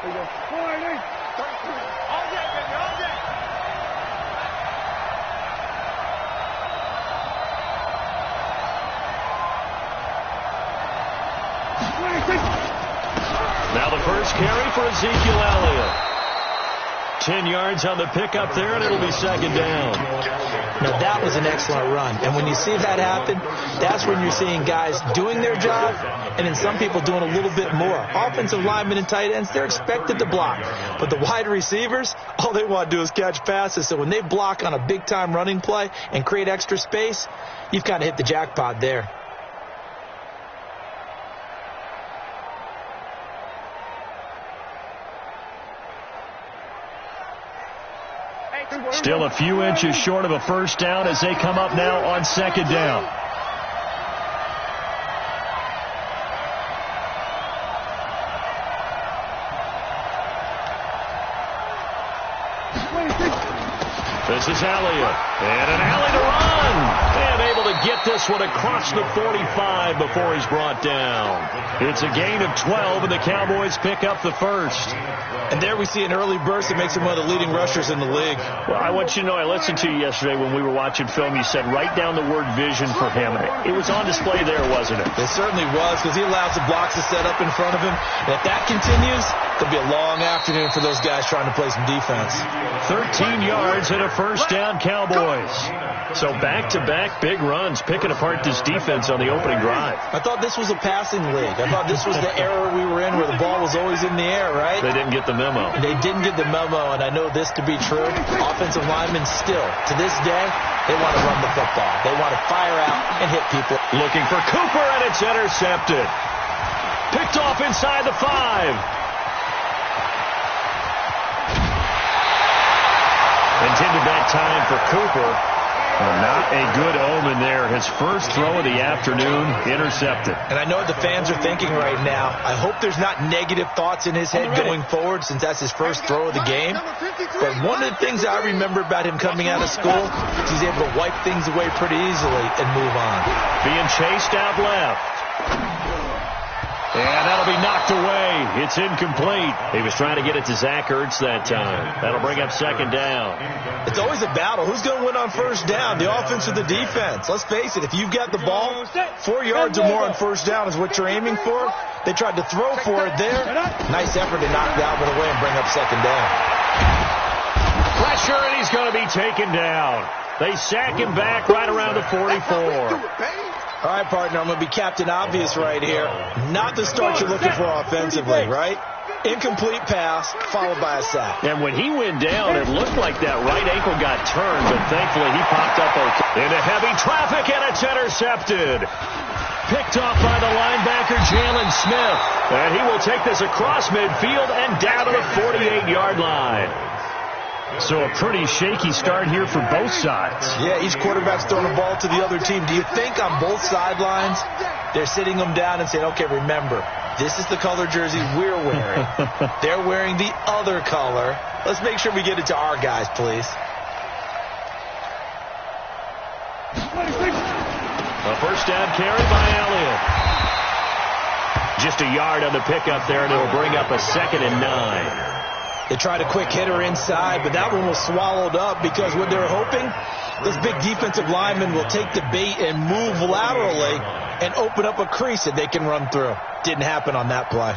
Now the first carry for Ezekiel Elliott. 10 yards on the pickup there, and it'll be second down. Now, that was an excellent run. And when you see that happen, that's when you're seeing guys doing their job and then some people doing a little bit more. Offensive linemen and tight ends, they're expected to block. But the wide receivers, all they want to do is catch passes. So when they block on a big-time running play and create extra space, you've kind of hit the jackpot there. Still a few inches short of a first down as they come up now on second down. This is Elliott. And an alley to run. And able to get this one across the 45 before he's brought down. It's a gain of 12, and the Cowboys pick up the first. And there we see an early burst that makes him one of the leading rushers in the league. Well, I want you to know, I listened to you yesterday when we were watching film. You said write down the word vision for him. It was on display there, wasn't it? It certainly was, because he allows the blocks to set up in front of him. And if that continues, it'll be a long afternoon for those guys trying to play some defense. 13 yards and a first down, Cowboys. So back-to-back big runs, picking apart this defense on the opening drive. I thought this was a passing league. I thought this was the era we were in where the ball was always in the air, right? They didn't get the memo. They didn't get the memo, and I know this to be true. Offensive linemen still, to this day, they want to run the football. They want to fire out and hit people. Looking for Cooper, and it's intercepted. Picked off inside the 5. Intended that time for Cooper. Not a good omen there. His first throw of the afternoon intercepted. And I know what the fans are thinking right now. I hope there's not negative thoughts in his head going forward since that's his first throw of the game. But one of the things I remember about him coming out of school is he's able to wipe things away pretty easily and move on. Being chased out left. And that'll be knocked away. It's incomplete. He was trying to get it to Zach Ertz that time. That'll bring up second down. It's always a battle. Who's going to win on first down, the offense or the defense? Let's face it, if you've got the ball, 4 yards or more on first down is what you're aiming for. They tried to throw for it there. Nice effort to knock that one away and bring up second down. Pressure, and he's going to be taken down. They sack him back right around the 44. All right, partner, I'm going to be Captain Obvious right here. Not the start you're looking for offensively, right? Incomplete pass, followed by a sack. And when he went down, it looked like that right ankle got turned, but thankfully he popped up okay. Into heavy traffic, and it's intercepted. Picked off by the linebacker, Jalen Smith. And he will take this across midfield and down to the 48-yard line. So a pretty shaky start here for both sides. Yeah, each quarterback's throwing the ball to the other team. Do you think on both sidelines they're sitting them down and saying, okay, remember, this is the color jersey we're wearing. They're wearing the other color. Let's make sure we get it to our guys, please. A first down carry by Elliott. Just a yard on the pickup there, and it'll bring up a 2nd and 9. They tried a quick hitter inside, but that one was swallowed up because what they're hoping, those big defensive linemen will take the bait and move laterally and open up a crease that they can run through. Didn't happen on that play.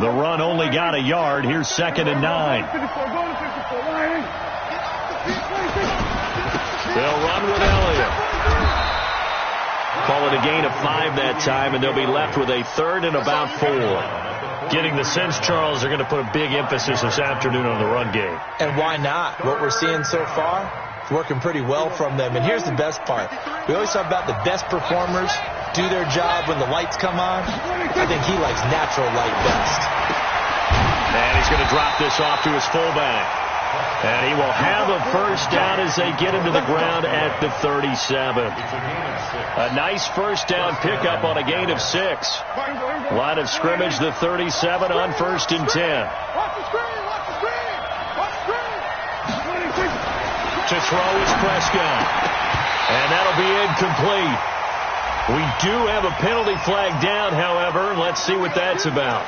The run only got a yard. Here's 2nd and 9. They'll run with Elliott. Call it a gain of 5 that time, and they'll be left with a 3rd and about 4. Getting the sense, Charles, they're going to put a big emphasis this afternoon on the run game. And why not? What we're seeing so far is working pretty well from them. And here's the best part. We always talk about the best performers do their job when the lights come on. I think he likes natural light best. And he's going to drop this off to his fullback. And he will have a first down as they get him to the ground at the 37. A nice first down pickup on a gain of 6. Line of scrimmage, the 37 on 1st and 10. To throw is Prescott. And that'll be incomplete. We do have a penalty flag down, however. Let's see what that's about.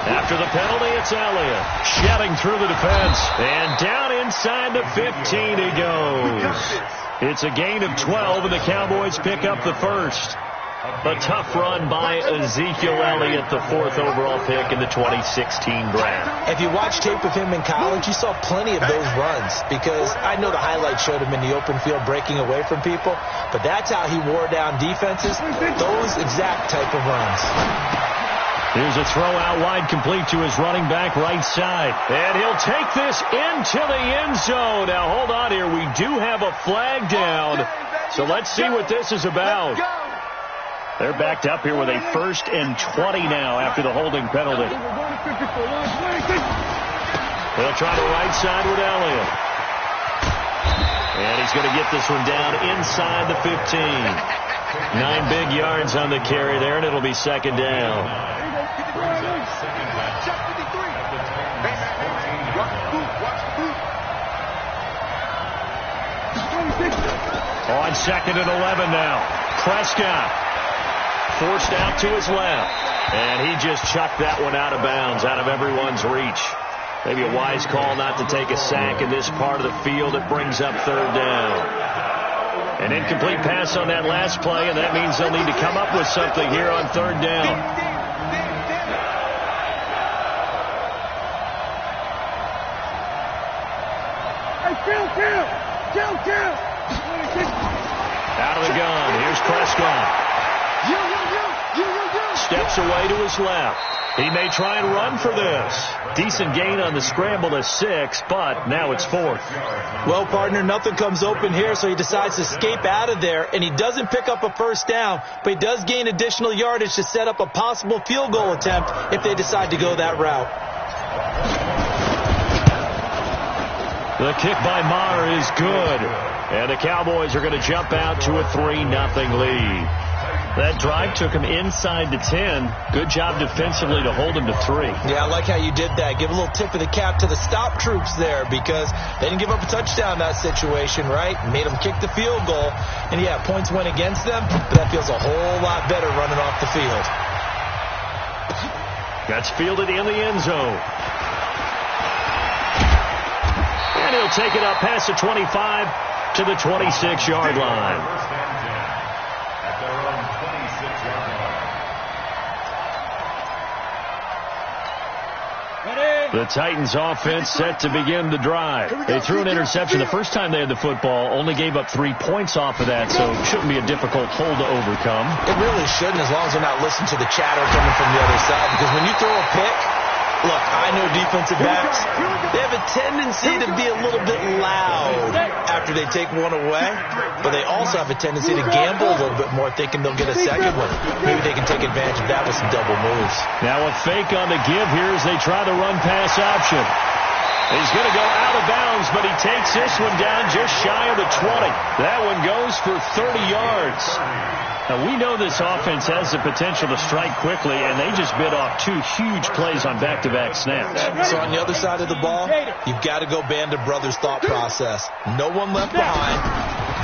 After the penalty, it's Elliott shedding through the defense. And down inside the 15 he goes. It's a gain of 12, and the Cowboys pick up the first. A tough run by Ezekiel Elliott, the 4th overall pick in the 2016 draft. If you watch tape of him in college, you saw plenty of those runs, because I know the highlights showed him in the open field breaking away from people, but that's how he wore down defenses, those exact type of runs. Here's a throw out wide, complete to his running back right side. And he'll take this into the end zone. Now, hold on here. We do have a flag down, so let's see what this is about. They're backed up here with a 1st and 20 now after the holding penalty. They'll try the right side with Elliott. And he's going to get this one down inside the 15. 9 big yards on the carry there, and it'll be 2nd down. On 2nd and 11 now. Prescott forced out to his left. And he just chucked that one out of bounds, out of everyone's reach. Maybe a wise call not to take a sack in this part of the field. It brings up 3rd down. An incomplete pass on that last play, and that means they'll need to come up with something here on 3rd down. Out of the gun. Here's Prescott. Steps away to his left. He may try and run for this. Decent gain on the scramble to 6, but now it's 4th. Well, partner, nothing comes open here, so he decides to escape out of there, and he doesn't pick up a 1st down, but he does gain additional yardage to set up a possible field goal attempt if they decide to go that route. The kick by Maher is good, and the Cowboys are going to jump out to a 3-0 lead. That drive took him inside the 10. Good job defensively to hold him to 3. Yeah, I like how you did that. Give a little tip of the cap to the stop troops there, because they didn't give up a touchdown in that situation, right? Made them kick the field goal. And, yeah, points went against them, but that feels a whole lot better running off the field. That's fielded in the end zone. And he'll take it up past the 25 to the 26-yard line. The Titans offense set to begin the drive. They threw an interception the first time they had the football, only gave up 3 points off of that, so it shouldn't be a difficult hole to overcome. It really shouldn't, as long as they're not listening to the chatter coming from the other side, because when you throw a pick, look, I know defensive backs, they have a tendency to be a little bit loud after they take one away, but they also have a tendency to gamble a little bit more, thinking they'll get a second one. Maybe they can take advantage of that with some double moves. Now a fake on the give here as they try the run-pass option. He's going to go out of bounds, but he takes this one down just shy of the 20. That one goes for 30 yards. Now, we know this offense has the potential to strike quickly, and they just bit off 2 huge plays on back-to-back snaps. So on the other side of the ball, you've got to go Band of Brothers thought process. No one left behind,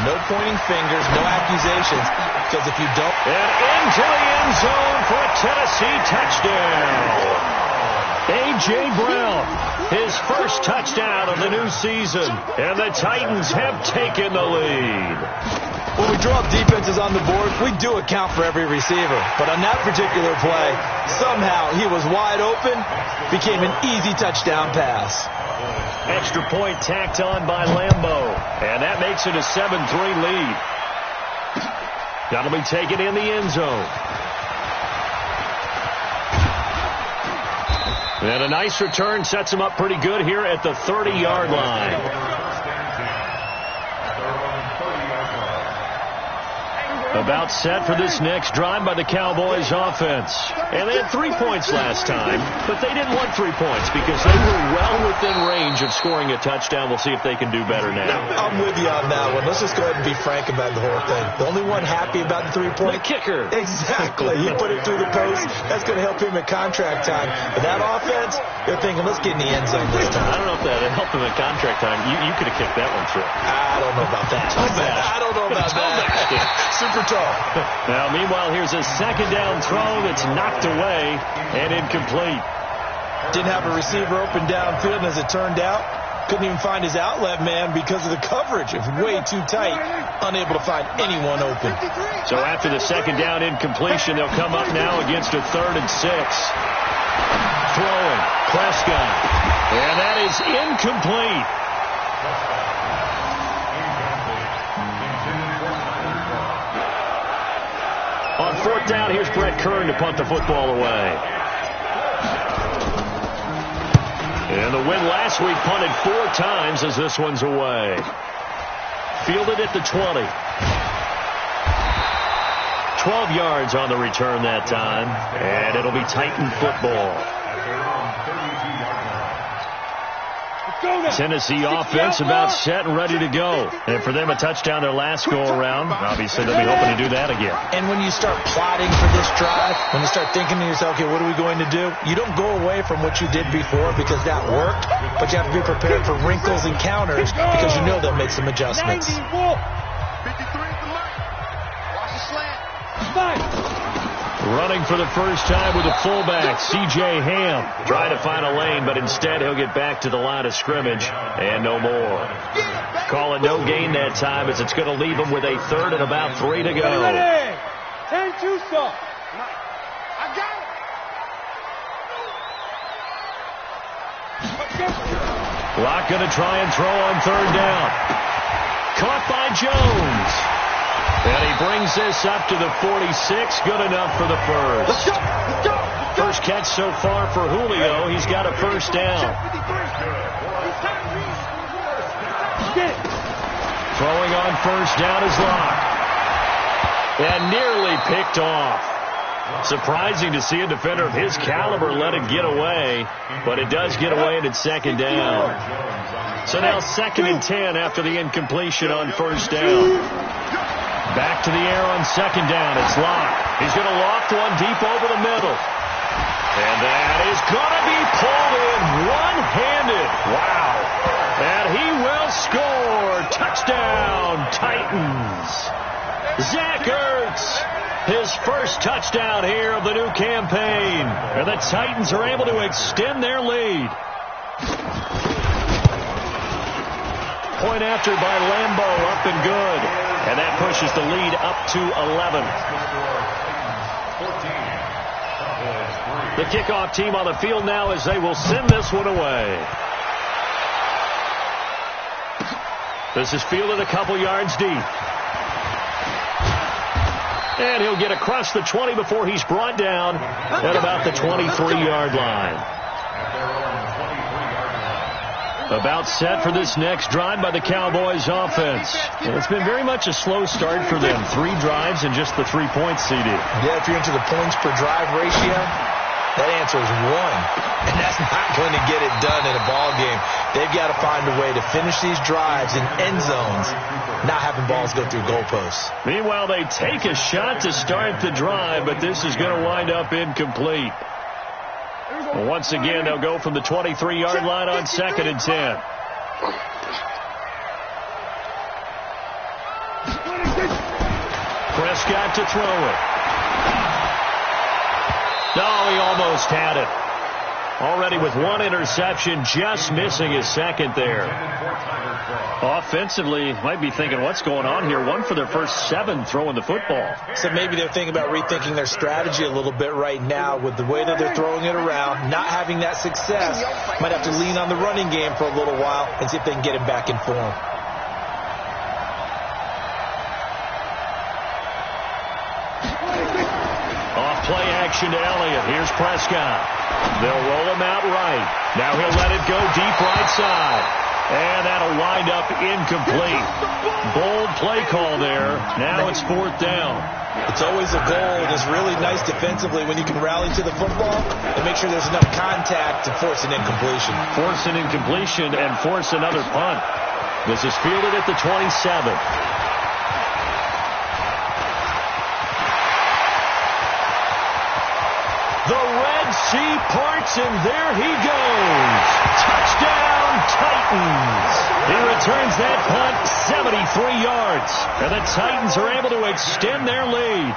no pointing fingers, no accusations, because if you don't... And into the end zone for a Tennessee touchdown. A.J. Brown, his first touchdown of the new season, and the Titans have taken the lead. When we draw up defenses on the board, we do account for every receiver. But on that particular play, somehow he was wide open, became an easy touchdown pass. Extra point tacked on by Lambeau, and that makes it a 7-3 lead. That'll be taken in the end zone. And a nice return sets him up pretty good here at the 30-yard line. About set for this next drive by the Cowboys offense. And they had 3 points last time, but they didn't want 3 points because they were well within range of scoring a touchdown. We'll see if they can do better now. I'm with you on that one. Let's just go ahead and be frank about the whole thing. The only one happy about the 3-point? The kicker. Exactly. He put it through the post. That's going to help him at contract time. But that offense, they're thinking, let's get in the end zone this time. I don't know if that helped him at contract time. You could have kicked that one through. I don't know about that. I don't know about that. Super tall. Now, meanwhile, here's a second down throw that's knocked away and incomplete. Didn't have a receiver open downfield, and as it turned out, couldn't even find his outlet man because of the coverage. It was way too tight, unable to find anyone open. So after the second down incompletion, they'll come up now against a 3rd and 6. Throwing, Prescott, and that is incomplete. On 4th down, here's Brett Kern to punt the football away. And the win last week punted 4 times as this one's away. Fielded at the 20. 12 yards on the return that time, and it'll be Titan football. Tennessee offense about set and ready to go. And for them, a touchdown their last go-around. Obviously, they'll be hoping to do that again. And when you start plotting for this drive, when you start thinking to yourself, okay, what are we going to do? You don't go away from what you did before because that worked, but you have to be prepared for wrinkles and counters because you know they'll make some adjustments. Running for the first time with a fullback, C.J. Ham. Trying to find a lane, but instead he'll get back to the line of scrimmage and no more. Call it no gain that time as it's going to leave him with a 3rd and about 3 to go. Locke going to try and throw on 3rd down. Caught by Jones. And he brings this up to the 46. Good enough for the first. Let's go. Let's go. First catch so far for Julio. He's got a first down. Throwing on first down is Locke. And nearly picked off. Surprising to see a defender of his caliber let it get away. But it does get away and it's 2nd down. So now 2nd and 10 after the incompletion on first down. Back to the air on 2nd down. It's Locke. He's going to loft one deep over the middle. And that is going to be pulled in one-handed. Wow. And he will score. Touchdown, Titans. Zach Ertz, his first touchdown here of the new campaign. And the Titans are able to extend their lead. Point after by Lambeau, up and good. And that pushes the lead up to 11. The kickoff team on the field now as they will send this one away. This is fielded a couple yards deep. And he'll get across the 20 before he's brought down at about the 23-yard line. About set for this next drive by the Cowboys offense. And it's been very much a slow start for them. 3 drives and just the 3 points, CD. Yeah, if you're into the points per drive ratio, that answer is 1. And that's not going to get it done in a ball game. They've got to find a way to finish these drives in end zones, not having balls go through goalposts. Meanwhile, they take a shot to start the drive, but this is going to wind up incomplete. Once again, they'll go from the 23-yard line on 2nd and 10. Prescott to throw it. No, he almost had it. Already with 1 interception, just missing his 2nd there. Offensively, might be thinking, what's going on here? 1 for their first 7 throwing the football. So maybe they're thinking about rethinking their strategy a little bit right now with the way that they're throwing it around, not having that success. Might have to lean on the running game for a little while and see if they can get him back in form. Play action to Elliott. Here's Prescott. They'll roll him out right. Now he'll let it go deep right side. And that'll wind up incomplete. Bold play call there. Now it's 4th down. It's always a goal. It's really nice defensively when you can rally to the football and make sure there's enough contact to force an incompletion. Force an incompletion and force another punt. This is fielded at the 27. The Red Sea parts, and there he goes. Touchdown, Titans. He returns that punt 73 yards. And the Titans are able to extend their lead.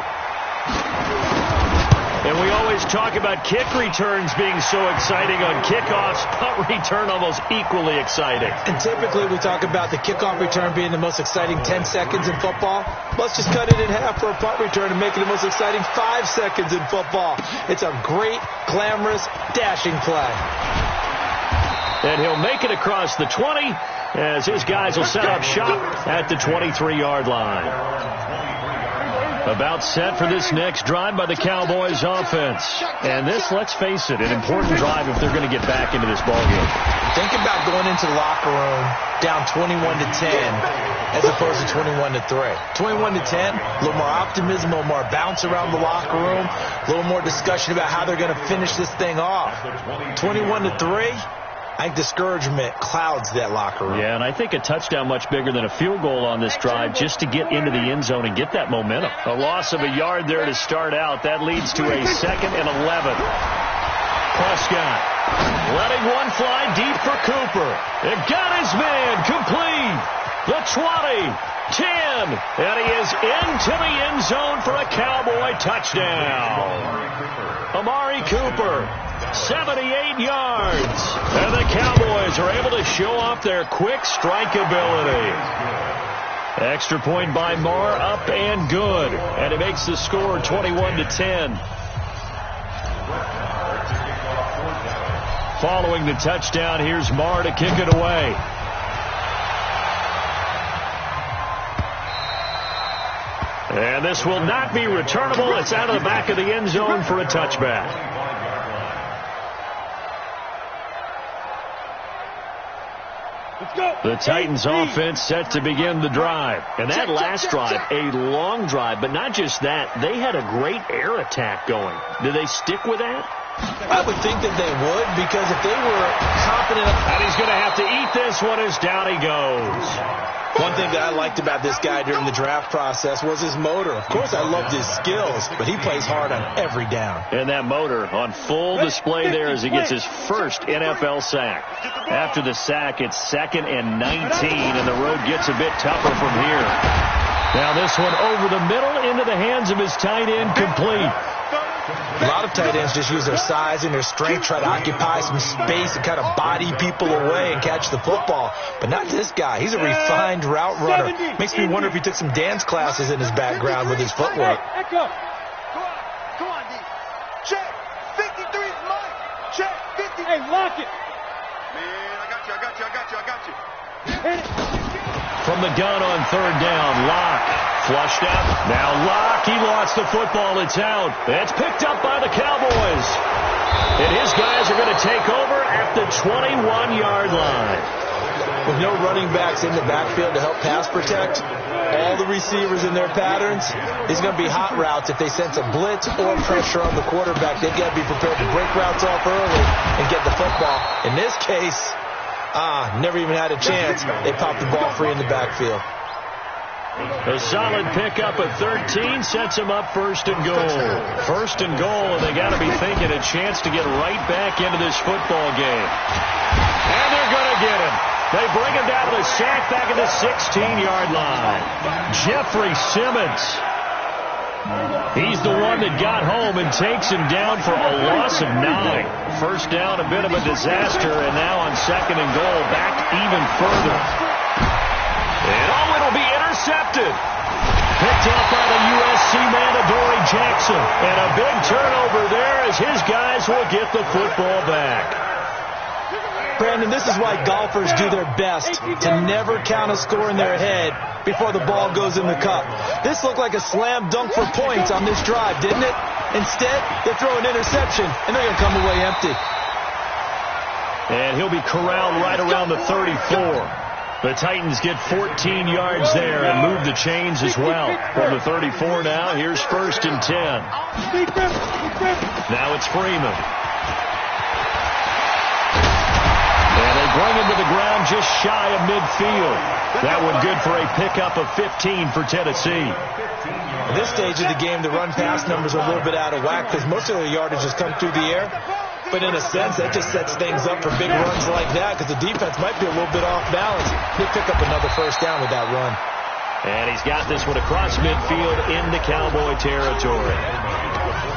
And we always talk about kick returns being so exciting on kickoffs. Punt return almost equally exciting. And typically we talk about the kickoff return being the most exciting 10 seconds in football. Let's just cut it in half for a punt return and make it the most exciting 5 seconds in football. It's a great, glamorous, dashing play. And he'll make it across the 20 as his guys will set up shop at the 23-yard line. About set for this next drive by the Cowboys offense. And this, let's face it, an important drive if they're going to get back into this ballgame. Think about going into the locker room down 21-10 as opposed to 21-3. 21-10, a little more optimism, a little more bounce around the locker room, a little more discussion about how they're going to finish this thing off. 21-3. I think discouragement clouds that locker room. Yeah, and I think a touchdown much bigger than a field goal on this drive just to get into the end zone and get that momentum. A loss of a yard there to start out. That leads to a 2nd and 11. Prescott letting one fly deep for Cooper. It got his man complete. The 20, 10, and he is into the end zone for a Cowboy touchdown. Amari Cooper, 78 yards. And the Cowboys are able to show off their quick strike ability. Extra point by Marr, up and good. And it makes the score 21-10. Following the touchdown, here's Marr to kick it away. And this will not be returnable. It's out of the back of the end zone for a touchback. The Titans offense set to begin the drive. And that last drive, a long drive, but not just that. They had a great air attack going. Do they stick with that? I would think that they would, because if they were confident. And he's going to have to eat this one as down he goes. One thing that I liked about this guy during the draft process was his motor. Of course, I loved his skills, but he plays hard on every down. And that motor on full display there as he gets his first NFL sack. After the sack, it's 2nd and 19, and the road gets a bit tougher from here. Now this one over the middle into the hands of his tight end, complete. A lot of tight ends just use their size and their strength, try to occupy some space and kind of body people away and catch the football. But not this guy. He's a refined route runner. Makes me wonder if he took some dance classes in his background with his footwork. Come on, D. Check. 53 is mine. Check. 50. Hey, lock it. Man, I got you. Hit it. From the gun on 3rd down, Locke. Flushed out. Now Locke, he lost the football. It's out. It's picked up by the Cowboys. And his guys are going to take over at the 21-yard line. With no running backs in the backfield to help pass protect, all the receivers in their patterns, these are going to be hot routes. If they sense a blitz or pressure on the quarterback, they've got to be prepared to break routes off early and get the football. In this case, never even had a chance. They popped the ball free in the backfield. A solid pickup at 13 sets them up 1st and goal. 1st and goal, and they got to be thinking a chance to get right back into this football game. And they're going to get him. They bring him down to the sack back at the 16-yard line. Jeffrey Simmons. He's the one that got home and takes him down for a loss of 9. 1st down, a bit of a disaster, and now on 2nd and goal, back even further. And it'll be intercepted. Picked up by the USC man, Adoree Jackson. And a big turnover there as his guys will get the football back. Brandon, this is why golfers do their best to never count a score in their head before the ball goes in the cup. This looked like a slam dunk for points on this drive, didn't it? Instead, they throw an interception, and they're going to come away empty. And he'll be corralled right around the 34. The Titans get 14 yards there and move the chains as well. From the 34 now, here's 1st and 10. Now it's Freeman. And they bring him to the ground just shy of midfield. That one good for a pickup of 15 for Tennessee. At this stage of the game, the run-pass numbers are a little bit out of whack because most of their yardage has come through the air. But in a sense, that just sets things up for big runs like that because the defense might be a little bit off balance. He'll pick up another 1st down with that run. And he's got this one across midfield into Cowboy territory.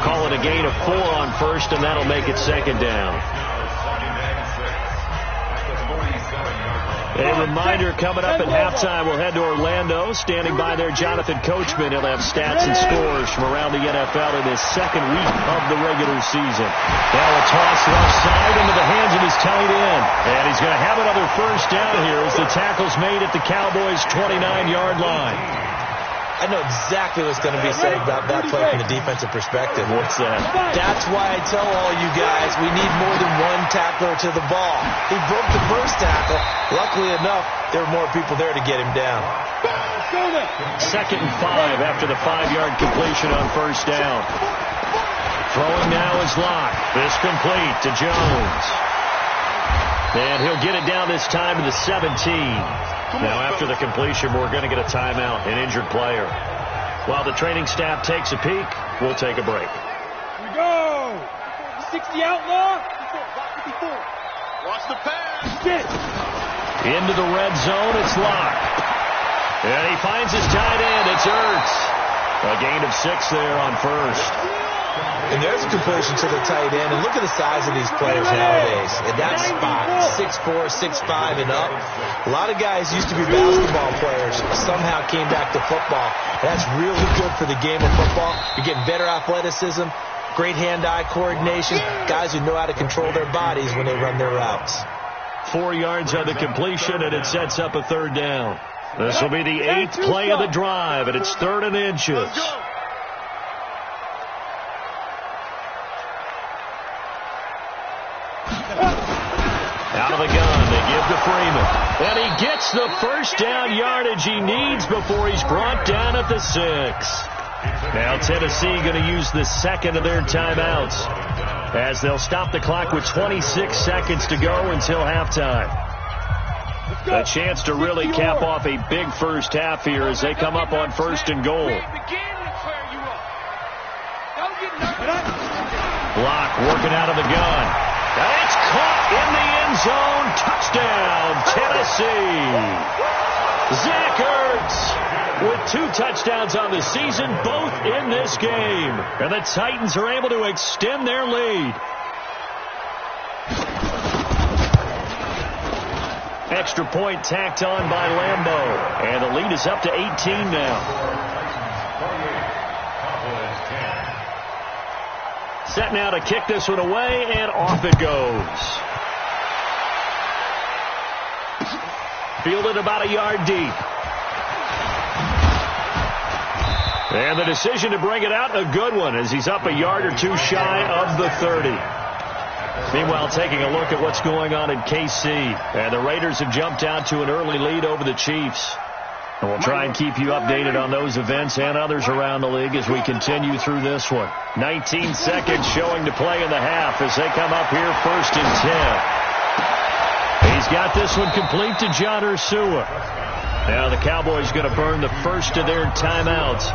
Call it a gain of 4 on 1st, and that'll make it 2nd down. A reminder, coming up at halftime, we'll head to Orlando. Standing by there, Jonathan Coachman. He'll have stats and scores from around the NFL in his 2nd week of the regular season. Now a toss left side into the hands of his tight end. And he's going to have another 1st down here as the tackle's made at the Cowboys' 29-yard line. I know exactly what's going to be said about that play from the defensive perspective. What's that? That's why I tell all you guys we need more than one tackler to the ball. He broke the 1st tackle. Luckily enough, there were more people there to get him down. 2nd and 5 after the 5-yard completion on 1st down. Throwing now is Locke. This complete to Jones. And he'll get it down this time to the 17. Now, after the completion, we're going to get a timeout, an injured player. While the training staff takes a peek, we'll take a break. Here we go. 60 outlaw. 54. Watch the pass. Into the red zone, it's Locke. And he finds his tight end. It's Ertz. A gain of 6 there on 1st. And there's a completion to the tight end. And look at the size of these players nowadays. In that spot, 6'4", 6'5", and up. A lot of guys used to be basketball players, somehow came back to football. That's really good for the game of football. You're getting better athleticism, great hand-eye coordination, guys who know how to control their bodies when they run their routes. 4 yards on the completion, and it sets up a 3rd down. This will be the 8th play of the drive, and it's 3rd and inches. Out of the gun, they give to Freeman. And he gets the 1st down yardage he needs before he's brought down at the 6. Now Tennessee going to use the 2nd of their timeouts as they'll stop the clock with 26 seconds to go until halftime. A chance to really cap off a big 1st half here as they come up on 1st and goal. Block working out of the gun. And it's caught in the end zone. Touchdown, Tennessee. Zach Ertz with 2 touchdowns on the season, both in this game. And the Titans are able to extend their lead. Extra point tacked on by Lambeau. And the lead is up to 18 now. Set now to kick this one away, and off it goes. Fielded about a yard deep. And the decision to bring it out, a good one, as he's up a yard or 2 shy of the 30. Meanwhile, taking a look at what's going on in KC. And the Raiders have jumped out to an early lead over the Chiefs. And we'll try and keep you updated on those events and others around the league as we continue through this one. 19 seconds showing to play in the half as they come up here 1st and 10. He's got this one complete to John Ursua. Now the Cowboys going to burn the 1st of their timeouts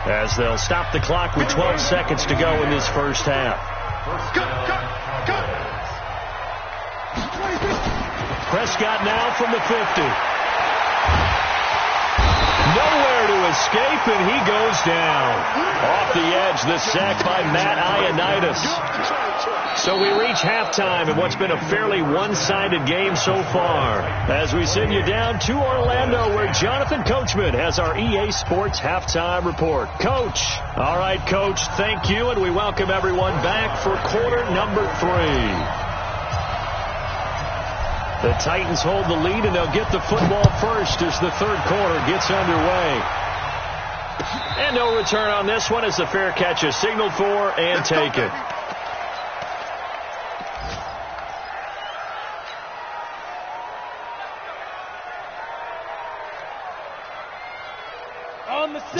as they'll stop the clock with 12 seconds to go in this 1st half. Prescott now from the 50. Nowhere to escape, and he goes down. Off the edge, the sack by Matt Ioannidis. So we reach halftime in what's been a fairly one-sided game so far. As we send you down to Orlando, where Jonathan Coachman has our EA Sports halftime report. Coach. All right, Coach, thank you, and we welcome everyone back for quarter number 3. The Titans hold the lead, and they'll get the football first as the 3rd quarter gets underway. And no return on this one as the fair catch is signaled for and taken.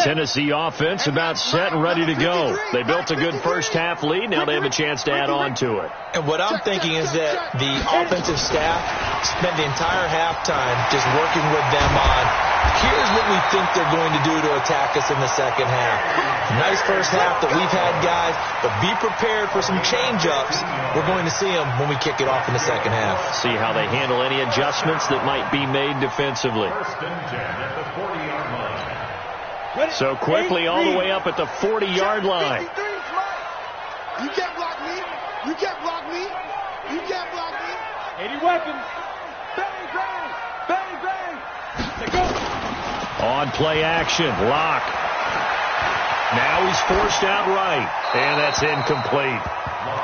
Tennessee offense about set and ready to go. They built a good first half lead. Now they have a chance to add on to it. And what I'm thinking is that the offensive staff spent the entire halftime just working with them on, here's what we think they're going to do to attack us in the second half. Nice first half that we've had, guys, but be prepared for some change-ups. We're going to see them when we kick it off in the second half. See how they handle any adjustments that might be made defensively. So quickly all the way up at the 40-yard line. You can't block me. You can't block me. You can't block me. 80 weapons. Bang, bang. Bang, bang. Let's go. On play action. Lock. Now he's forced out right. And that's incomplete.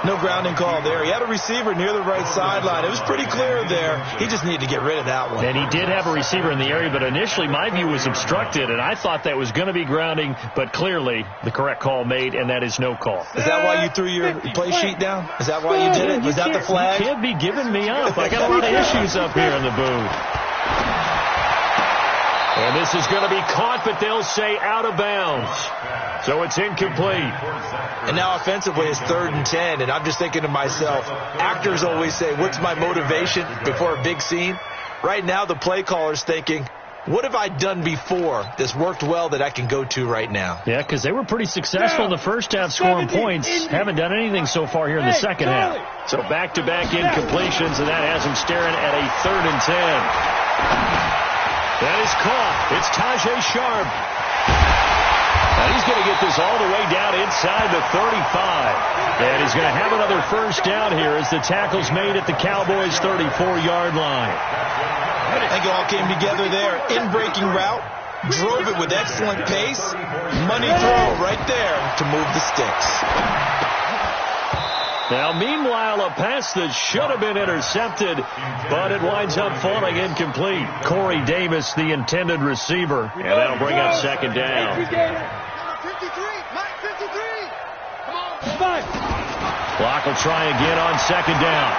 No grounding call there. He had a receiver near the right sideline. It was pretty clear there. He just needed to get rid of that one. And he did have a receiver in the area, but initially my view was obstructed, and I thought that was going to be grounding, but clearly the correct call made, and that is no call. Is that why you threw your play sheet down? Is that why you did it? Was that the flag? You can't be giving me up. I got a lot of issues up here in the booth. And this is going to be caught, but they'll say out of bounds. So it's incomplete. And now offensively it's 3rd and 10, and I'm just thinking to myself, actors always say, what's my motivation before a big scene? Right now the play caller's thinking, what have I done before that's worked well that I can go to right now? Yeah, because they were pretpretty successful in the first half scoring points. Haven't done anything so far here in the second half. So back-to-back incompletions, and that has them staring at a 3rd and 10. That is caught. It's Tajay Sharp. And he's going to get this all the way down inside the 35. And he's going to have another first down here as the tackle's made at the Cowboys' 34-yard line. I think it all came together there. In-breaking route. Drove it with excellent pace. Money throw right there to move the sticks. Now, meanwhile, a pass that should have been intercepted, but it winds up falling incomplete. Corey Davis, the intended receiver, and that'll bring up second down. 53. Mike 53. Come on. Clock will try again on second down.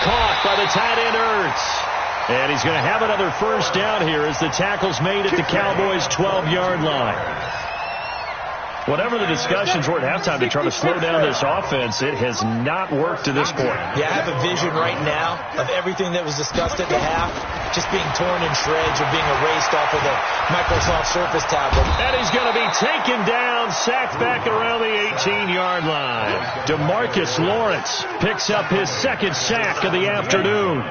Caught by the tight end Ertz. And he's going to have another first down here as the tackle's made at the Cowboys' 12-yard line. Whatever the discussions were at halftime to try to slow down this offense, it has not worked to this point. Yeah, I have a vision right now of everything that was discussed at the half just being torn in shreds or being erased off of the Microsoft Surface tablet. And he's going to be taken down, sacked back around the 18-yard line. DeMarcus Lawrence picks up his second sack of the afternoon.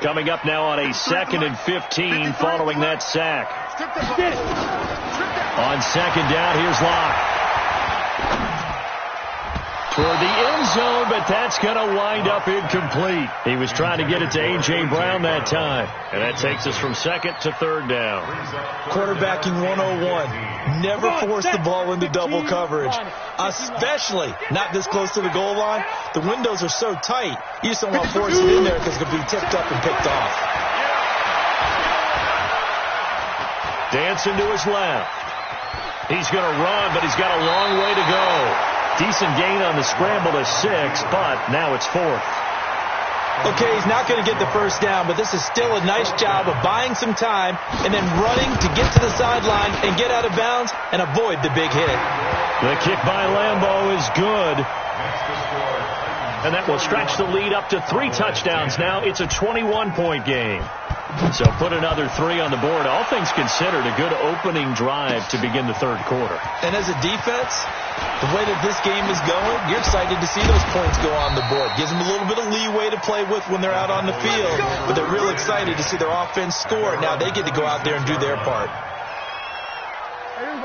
Coming up now on a 2nd and 15 following that sack. On second down, here's Locke. Toward the end zone, but that's going to wind up incomplete. He was trying to get it to A.J. Brown that time. And that takes us from 2nd to 3rd down. Quarterbacking 101. Never force the ball into double coverage, especially not this close to the goal line. The windows are so tight, you just don't want to force it in there because it could be tipped up and picked off. Dancing to his left. He's going to run, but he's got a long way to go. Decent gain on the scramble to 6, but now it's 4th. Okay, he's not going to get the first down, but this is still a nice job of buying some time and then running to get to the sideline and get out of bounds and avoid the big hit. The kick by Lambeau is good. And that will stretch the lead up to 3 touchdowns now. It's a 21-point game. So put another 3 on the board. All things considered, a good opening drive to begin the 3rd quarter. And as a defense, the way that this game is going, you're excited to see those points go on the board. Gives them a little bit of leeway to play with when they're out on the field. But they're real excited to see their offense score. Now they get to go out there and do their part.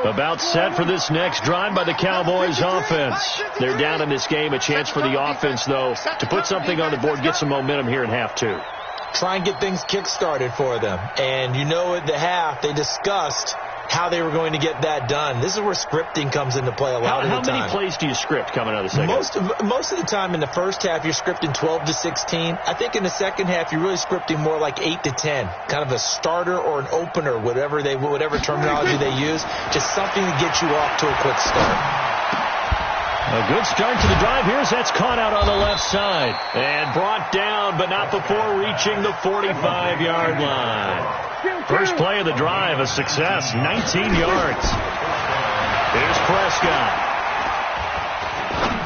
About set for this next drive by the Cowboys offense. They're down in this game. A chance for the offense, though, to put something on the board, get some momentum here in half 2. Try and get things kick-started for them. And you know at the half, they discussed how they were going to get that done. This is where scripting comes into play a lot of the time. How many plays do you script coming out of the second? Most of the time in the first half, you're scripting 12 to 16. I think in the second half, you're really scripting more like 8 to 10. Kind of a starter or an opener, whatever terminology they use. Just something to get you off to a quick start. A good start to the drive here as that's caught out on the left side. And brought down, but not before reaching the 45-yard line. First play of the drive, a success, 19 yards. Here's Prescott.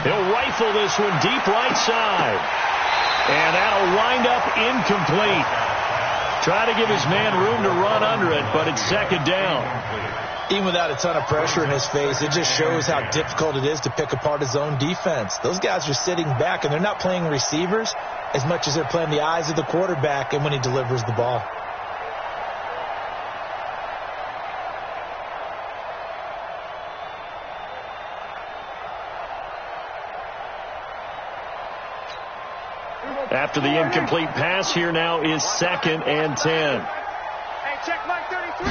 He'll rifle this one deep right side. And that'll wind up incomplete. Try to give his man room to run under it, but it's second down. Even without a ton of pressure in his face, it just shows how difficult it is to pick apart his own defense. Those guys are sitting back, and they're not playing receivers as much as they're playing the eyes of the quarterback and when he delivers the ball. After the incomplete pass, here now is 2nd and 10. Hey, check Mike 33.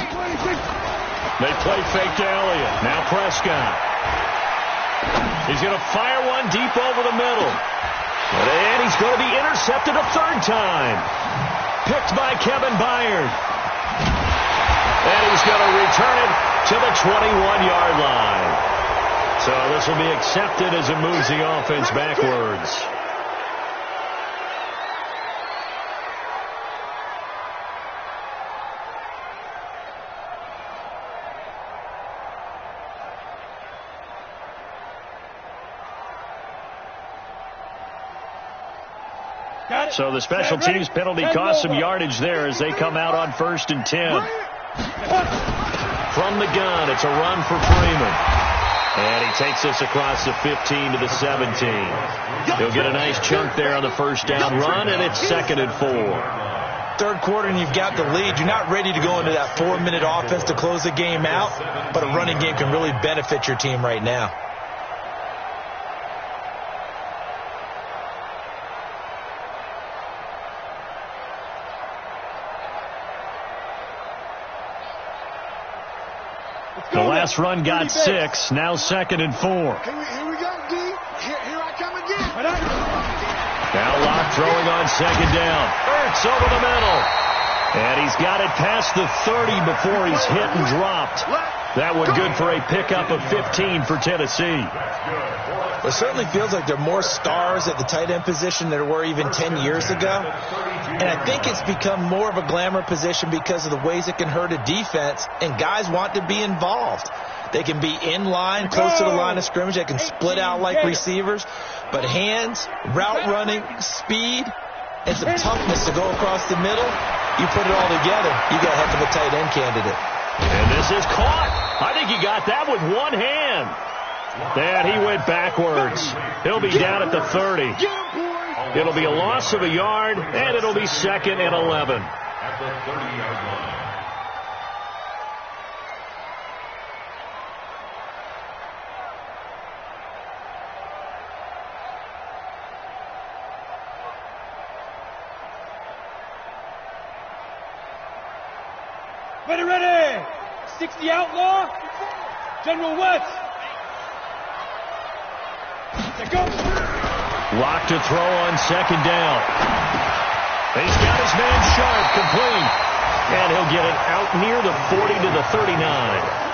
They play fake to Elliott. Now Prescott. He's going to fire one deep over the middle. And he's going to be intercepted a third time. Picked by Kevin Byard. And he's going to return it to the 21-yard line. So this will be accepted as it moves the offense backwards. So the special teams penalty cost some yardage there as they come out on 1st and 10. From the gun, it's a run for Freeman. And he takes us across the 15 to the 17. He'll get a nice chunk there on the first down run, and it's 2nd and 4. Third quarter, and you've got the lead. You're not ready to go into that 4-minute offense to close the game out, but a running game can really benefit your team right now. The last run got 6. Now 2nd and 4. Here we go, D. Here I come again. Now Locke throwing on 2nd down. Ertz over the middle. And he's got it past the 30 before he's hit and dropped. That one good for a pickup of 15 for Tennessee. It certainly feels like there are more stars at the tight end position than there were even 10 years ago. And I think it's become more of a glamour position because of the ways it can hurt a defense, and guys want to be involved. They can be in line, close to the line of scrimmage. They can split out like receivers. But hands, route running, speed, and some toughness to go across the middle, you put it all together, you got a heck of a tight end candidate. And this is caught. I think he got that with one hand. And he went backwards. He'll be down at the 30. It'll be a loss of a yard, and it'll be 2nd and 11. At the 30-yard line. Ready. 60 outlaw. General West. Go. Lock to throw on 2nd down. He's got his man Sharp complete. And he'll get it out near the 40 to the 39.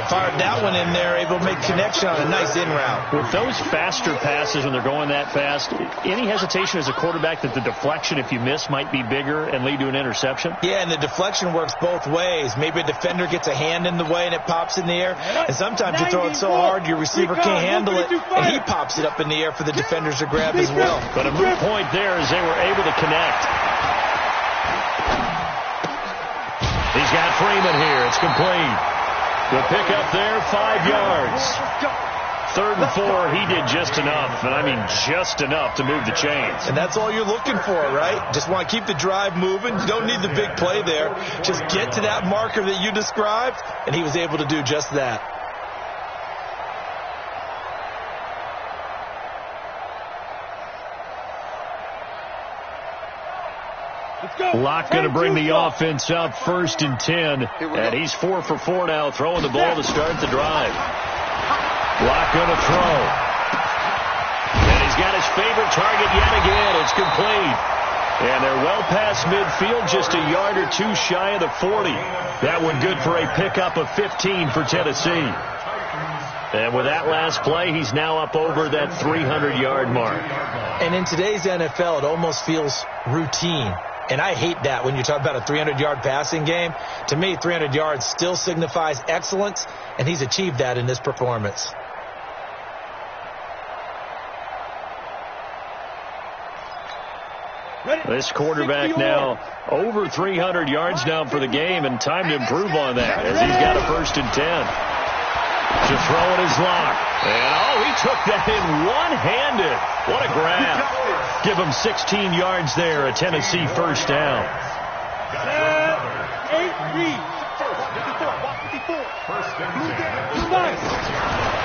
Fired that one in there, able to make connection on a nice in route. With those faster passes when they're going that fast, any hesitation as a quarterback that the deflection, if you miss, might be bigger and lead to an interception? Yeah, and the deflection works both ways. Maybe a defender gets a hand in the way and it pops in the air. And sometimes you throw it so hard your receiver can't handle it, and he pops it up in the air for the defenders to grab as well. But a moot point there as they were able to connect. He's got Freeman here. It's complete. The pickup there, 5 yards. 3rd and 4, he did just enough, and I mean just enough to move the chains. And that's all you're looking for, right? Just want to keep the drive moving. You don't need the big play there. Just get to that marker that you described, and he was able to do just that. Locke going to bring the offense up 1st and 10. And he's 4 for 4 now, throwing the ball to start the drive. Locke going to throw. And he's got his favorite target yet again. It's complete. And they're well past midfield, just a yard or two shy of the 40. That one good for a pickup of 15 for Tennessee. And with that last play, he's now up over that 300-yard mark. And in today's NFL, it almost feels routine. And I hate that when you talk about a 300-yard passing game. To me, 300 yards still signifies excellence, and he's achieved that in this performance. This quarterback now over 300 yards now for the game, and time to improve on that as he's got a 1st and 10. To throw in his lock. And, he took that in one-handed. What a grab. Give him 16 yards there, a Tennessee 1st down. 8-3.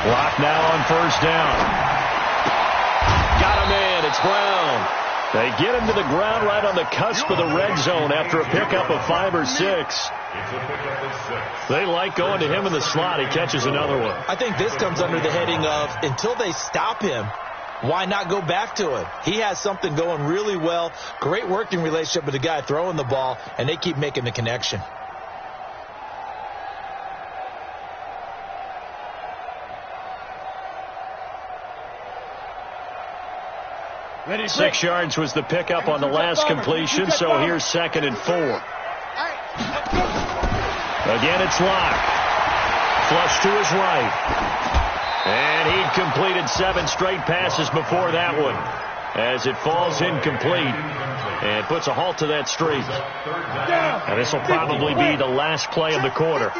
Lock now on 1st down. Got a man. It's Brown. They get him to the ground right on the cusp of the red zone after a pickup of 5 or 6. They like going to him in the slot. He catches another one. I think this comes under the heading of until they stop him, why not go back to him? He has something going really well. Great working relationship with the guy throwing the ball, and they keep making the connection. Ready, 6 yards was the pickup on the last completion, so here's 2nd and 4. Again, it's Locke. Flush to his right. And he'd completed 7 straight passes before that one as it falls incomplete and puts a halt to that streak. And this will probably be the last play of the quarter.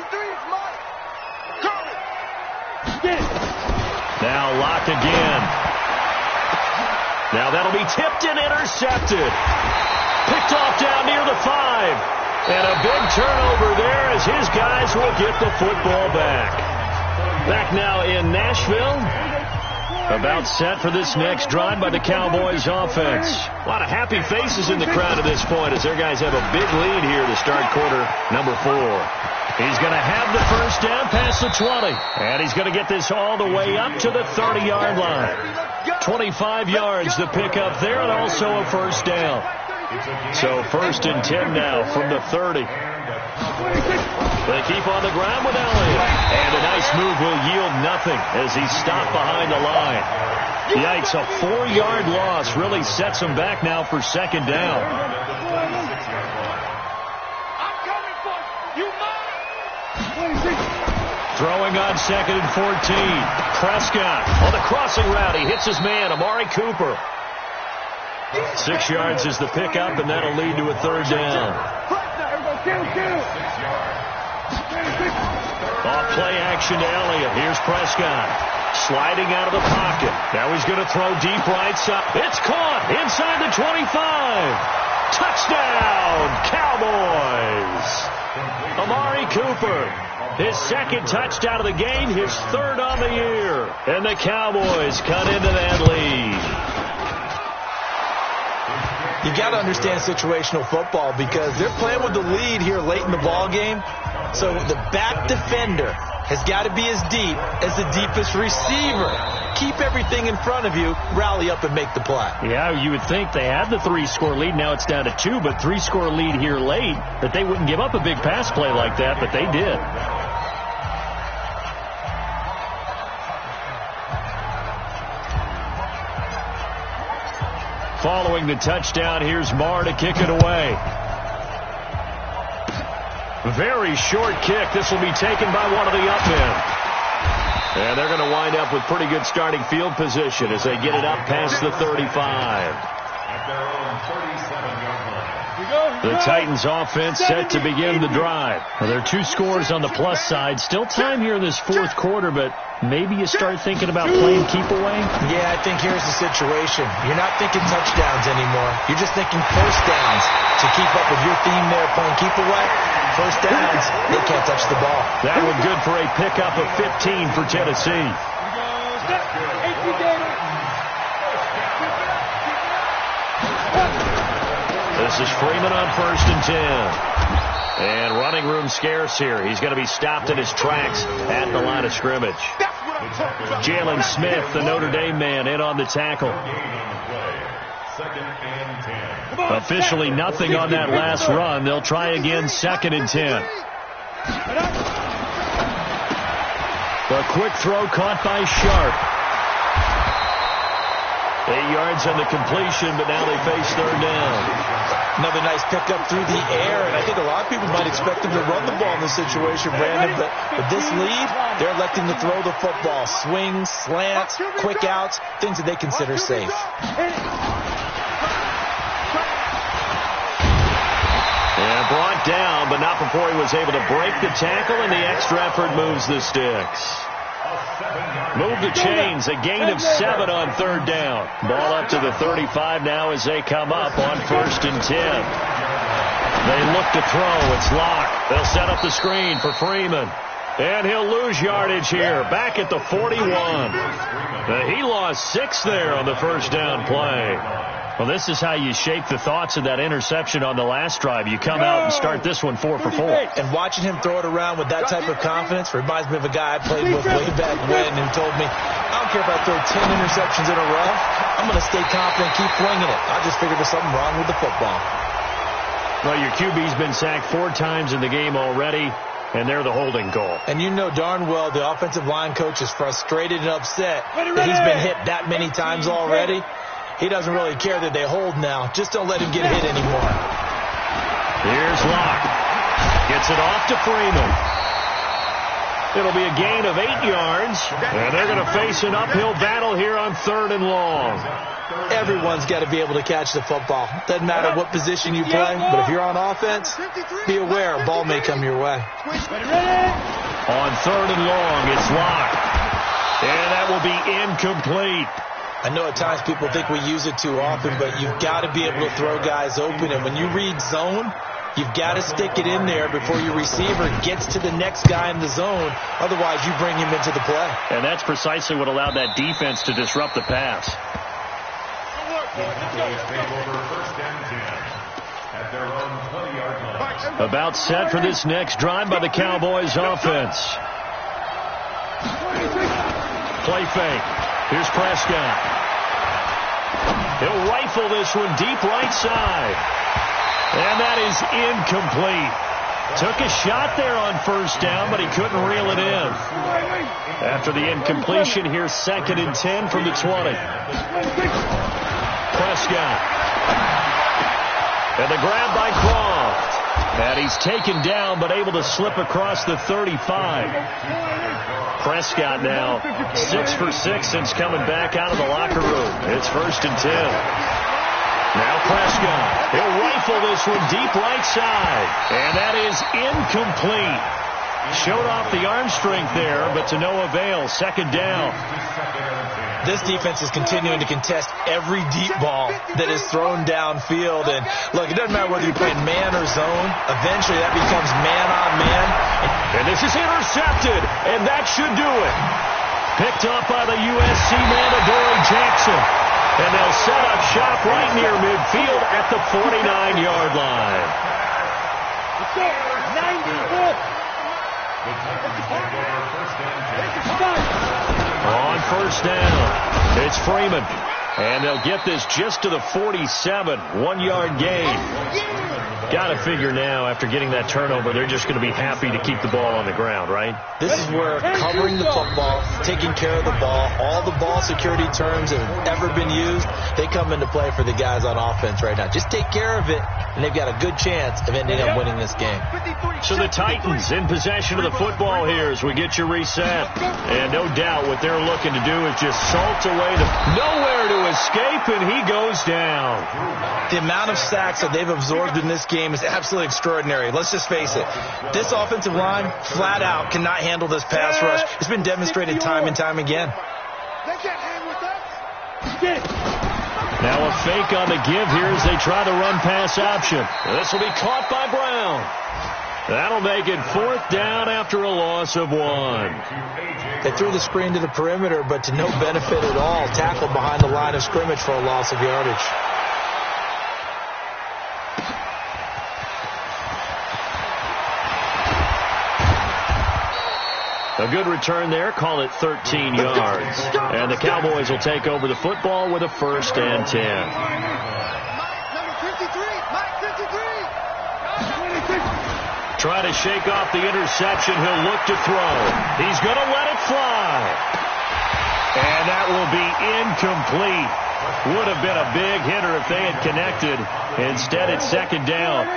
Now Locke again. Now that'll be tipped and intercepted. Picked off down near the 5. And a big turnover there as his guys will get the football back. Back now in Nashville. About set for this next drive by the Cowboys offense. A lot of happy faces in the crowd at this point as their guys have a big lead here to start quarter number 4. He's going to have the 1st down past the 20. And he's going to get this all the way up to the 30-yard line. 25 yards to pick up there and also a 1st down. So 1st and 10 now from the 30. They keep on the ground with Elliott. And a nice move will yield nothing as he's stopped behind the line. Yikes, a 4-yard loss really sets him back now for 2nd down. Throwing on 2nd and 14. Prescott on the crossing route. He hits his man, Amari Cooper. 6 yards is the pickup, and that'll lead to a 3rd down. Off play action to Elliott. Here's Prescott. Sliding out of the pocket. Now he's going to throw deep right side. It's caught inside the 25. Touchdown, Cowboys. Amari Cooper. His 2nd touchdown of the game, his 3rd on the year. And the Cowboys cut into that lead. You got to understand situational football because they're playing with the lead here late in the ball game. So the back defender has got to be as deep as the deepest receiver. Keep everything in front of you, rally up and make the play. Yeah, you would think they had the 3-score lead. Now it's down to 2, but 3-score lead here late, that they wouldn't give up a big pass play like that, but they did. Following the touchdown, here's Marr to kick it away. Very short kick. This will be taken by one of the up men. And they're going to wind up with pretty good starting field position as they get it up past the 35. The Titans offense set to begin the drive. Well, there are 2 scores on the plus side. Still time here in this 4th quarter, but maybe you start thinking about playing keep away? Yeah, I think here's the situation. You're not thinking touchdowns anymore. You're just thinking 1st downs to keep up with your theme there playing keep away. 1st downs, they can't touch the ball. That one good for a pickup of 15 for Tennessee. This is Freeman on 1st and 10. And running room scarce here. He's going to be stopped in his tracks at the line of scrimmage. Jalen Smith, the Notre Dame man, in on the tackle. Officially nothing on that last run. They'll try again 2nd and 10. A quick throw caught by Sharp. 8 yards on the completion, but now they face third down. Another nice pickup through the air, and I think a lot of people might expect them to run the ball in this situation, Brandon, but with this lead, they're electing to throw the football. Swings, slants, quick outs, things that they consider safe. And brought down, but not before he was able to break the tackle, and the extra effort moves the sticks. Move the chains, a gain of 7 on third down. Ball up to the 35 now as they come up on 1st and 10. They look to throw. It's locked. They'll set up the screen for Freeman. And he'll lose yardage here, back at the 41. He lost 6 there on the first down play. Well, this is how you shape the thoughts of that interception on the last drive. You come out and start this one 4 for 4. And watching him throw it around with that type of confidence reminds me of a guy I played with way back when who told me, I don't care if I throw 10 interceptions in a row, I'm going to stay confident, keep flinging it. I just figured there's something wrong with the football. Well, your QB's been sacked 4 times in the game already, and they're the holding call. And you know darn well the offensive line coach is frustrated and upset that he's been hit that many times already. He doesn't really care that they hold now. Just don't let him get hit anymore. Here's Locke. Gets it off to Freeman. It'll be a gain of 8 yards, and they're going to face an uphill battle here on 3rd and long. Everyone's got to be able to catch the football. Doesn't matter what position you play, but if you're on offense, be aware a ball may come your way. On 3rd and long, it's Locke. And that will be incomplete. I know at times people think we use it too often, but you've got to be able to throw guys open. And when you read zone, you've got to stick it in there before your receiver gets to the next guy in the zone. Otherwise, you bring him into the play. And that's precisely what allowed that defense to disrupt the pass. About set for this next drive by the Cowboys offense. Play fake. Here's Prescott. He'll rifle this one deep right side. And that is incomplete. Took a shot there on 1st down, but he couldn't reel it in. After the incompletion, here's 2nd and 10 from the 20. Prescott. And the grab by Croft. And he's taken down, but able to slip across the 35. Prescott now 6 for 6 since coming back out of the locker room. It's 1st and 10. Now Prescott. He'll rifle this one deep right side. And that is incomplete. Showed off the arm strength there, but to no avail. 2nd down. This defense is continuing to contest every deep ball that is thrown downfield. And look, it doesn't matter whether you're playing man or zone. Eventually that becomes man on man. And this is intercepted, and that should do it. Picked up by the USC man, Adoree Jackson. And they'll set up shop right near midfield at the 49-yard line. 94. On 1st down, it's Freeman. And they'll get this just to the 47, 1-yard gain. Got to figure now, after getting that turnover, they're just going to be happy to keep the ball on the ground, right? This is where covering the football, taking care of the ball, all the ball security terms that have ever been used, they come into play for the guys on offense right now. Just take care of it, and they've got a good chance of ending up winning this game. So the Titans in possession of the football here as we get you reset. And no doubt what they're looking to do is just salt away the nowhere to escape, and he goes down. The amount of sacks that they've absorbed in this game is absolutely extraordinary. Let's just face it. This offensive line, flat out, cannot handle this pass rush. It's been demonstrated time and time again. They can't hang with us. Now a fake on the give here as they try the run-pass option. This will be caught by Brown. That'll make it 4th down after a loss of 1. They threw the screen to the perimeter, but to no benefit at all. Tackled behind the line of scrimmage for a loss of yardage. A good return there. Call it 13 yards. And the Cowboys will take over the football with a 1st and 10. Number 53. Mike 53. Try to shake off the interception. He'll look to throw. He's going to let it fly. And that will be incomplete. Would have been a big hitter if they had connected. Instead, it's second down.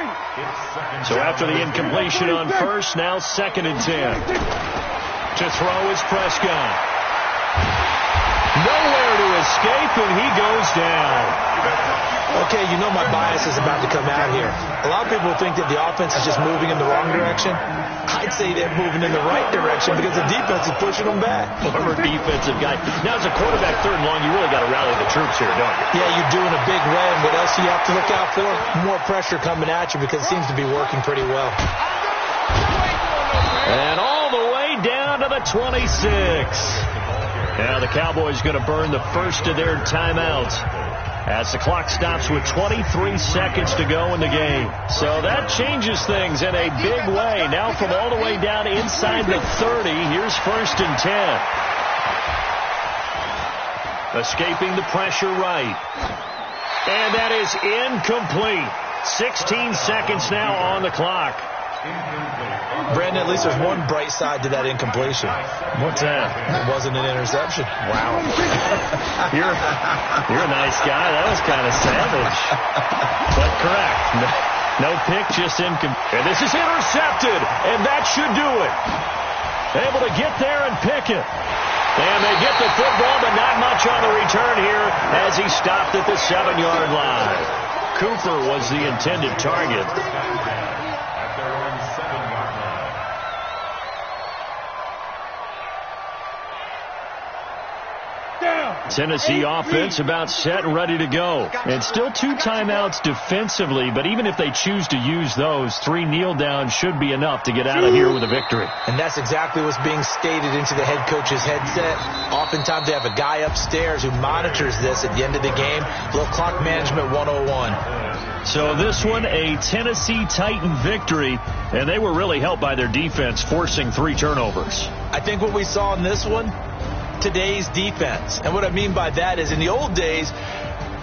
So after the incompletion on first, now 2nd and 10. To throw is Prescott. Nowhere to escape, and he goes down. Okay, you know my bias is about to come out here. A lot of people think that the offense is just moving in the wrong direction. I'd say they're moving in the right direction because the defense is pushing them back. Former defensive guy. Now, as a quarterback, 3rd and long, you really got to rally the troops here, don't you? Yeah, you're doing a big way, and what else do you have to look out for? More pressure coming at you because it seems to be working pretty well. And all the way down to the 26. Now the Cowboys going to burn the first of their timeouts as the clock stops with 23 seconds to go in the game. So that changes things in a big way. Now from all the way down inside the 30, here's 1st and 10. Escaping the pressure right. And that is incomplete. 16 seconds now on the clock. Brandon, at least there's one bright side to that incompletion. What's that? It wasn't an interception. Wow. You're a nice guy. That was kind of savage. But correct. No pick, just incomplete. And this is intercepted, and that should do it. Able to get there and pick it. And they get the football, but not much on the return here as he stopped at the 7-yard line. Cooper was the intended target. Tennessee offense about set and ready to go. And still 2 timeouts defensively, but even if they choose to use those, 3 kneel downs should be enough to get out of here with a victory. And that's exactly what's being stated into the head coach's headset. Oftentimes they have a guy upstairs who monitors this at the end of the game. A little clock management 101. So this one, a Tennessee Titan victory, and they were really helped by their defense, forcing 3 turnovers. I think what we saw in this one, today's defense. And what I mean by that is in the old days,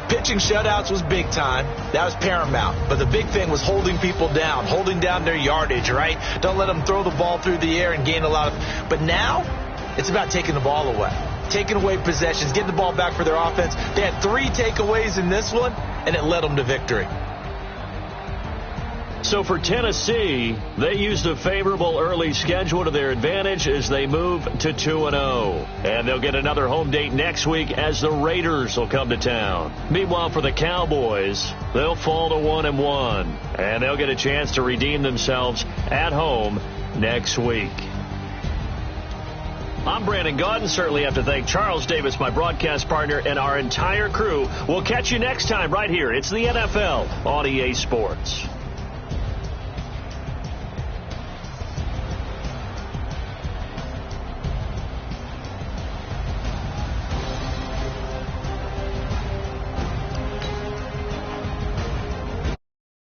pitching shutouts was big time. That was paramount. But the big thing was holding people down, holding down their yardage, right? Don't let them throw the ball through the air and gain a lot of... But now, it's about taking the ball away. Taking away possessions, getting the ball back for their offense. They had 3 takeaways in this one, and it led them to victory. So for Tennessee, they used a favorable early schedule to their advantage as they move to 2-0. And they'll get another home date next week as the Raiders will come to town. Meanwhile, for the Cowboys, they'll fall to 1-1. And they'll get a chance to redeem themselves at home next week. I'm Brandon Gaudin. Certainly have to thank Charles Davis, my broadcast partner, and our entire crew. We'll catch you next time right here. It's the NFL on EA Sports.